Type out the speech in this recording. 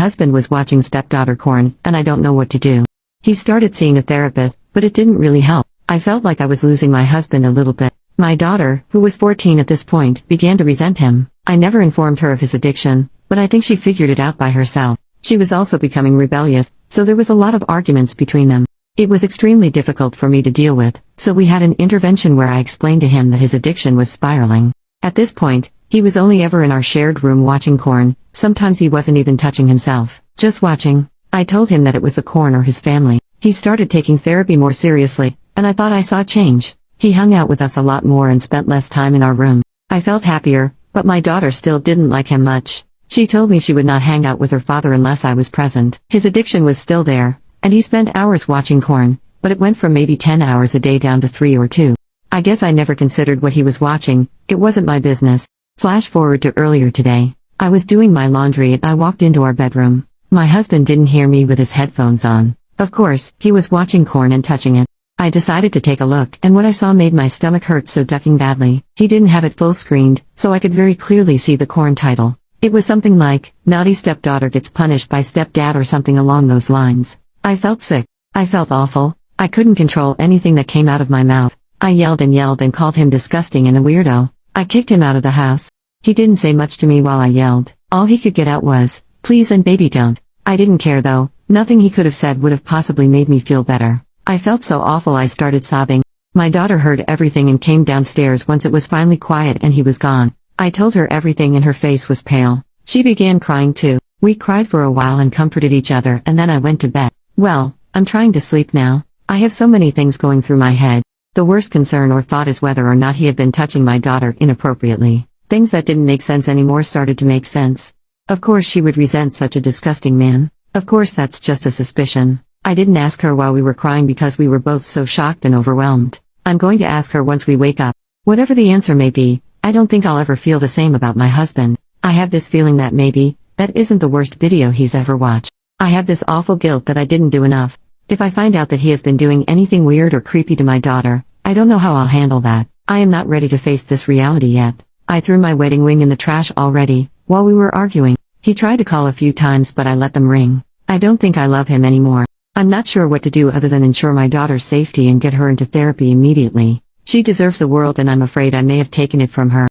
husband was watching stepdaughter porn, and I don't know what to do. He started seeing a therapist, but it didn't really help. I felt like I was losing my husband a little bit. My daughter, who was 14 at this point, began to resent him. I never informed her of his addiction, but I think she figured it out by herself. She was also becoming rebellious, so there was a lot of arguments between them. It was extremely difficult for me to deal with, so we had an intervention where I explained to him that his addiction was spiraling. At this point, he was only ever in our shared room watching porn. Sometimes he wasn't even touching himself, just watching. I told him that it was the porn or his family. He started taking therapy more seriously, and I thought I saw change. He hung out with us a lot more and spent less time in our room. I felt happier, but my daughter still didn't like him much. She told me she would not hang out with her father unless I was present. His addiction was still there, and he spent hours watching porn, but it went from maybe 10 hours a day down to 3 or 2. I guess I never considered what he was watching. It wasn't my business. Flash forward to earlier today. I was doing my laundry and I walked into our bedroom. My husband didn't hear me with his headphones on. Of course, he was watching porn and touching it. I decided to take a look, and what I saw made my stomach hurt, so ducking badly. He didn't have it full screened, so I could very clearly see the porn title. It was something like, "Naughty Stepdaughter Gets Punished by Stepdad" or something along those lines. I felt sick. I felt awful. I couldn't control anything that came out of my mouth. I yelled and called him disgusting and a weirdo. I kicked him out of the house. He didn't say much to me while I yelled. All he could get out was, "Please and baby don't." I didn't care though. Nothing he could have said would have possibly made me feel better. I felt so awful I started sobbing. My daughter heard everything and came downstairs once it was finally quiet and he was gone. I told her everything and her face was pale. She began crying too. We cried for a while and comforted each other, and then I went to bed. Well, I'm trying to sleep now. I have so many things going through my head. The worst concern or thought is whether or not he had been touching my daughter inappropriately. Things that didn't make sense anymore started to make sense. Of course she would resent such a disgusting man. Of course that's just a suspicion. I didn't ask her while we were crying because we were both so shocked and overwhelmed. I'm going to ask her once we wake up. Whatever the answer may be, I don't think I'll ever feel the same about my husband. I have this feeling that maybe, that isn't the worst video he's ever watched. I have this awful guilt that I didn't do enough. If I find out that he has been doing anything weird or creepy to my daughter, I don't know how I'll handle that. I am not ready to face this reality yet. I threw my wedding ring in the trash already, while we were arguing. He tried to call a few times but I let them ring. I don't think I love him anymore. I'm not sure what to do other than ensure my daughter's safety and get her into therapy immediately. She deserves the world and I'm afraid I may have taken it from her.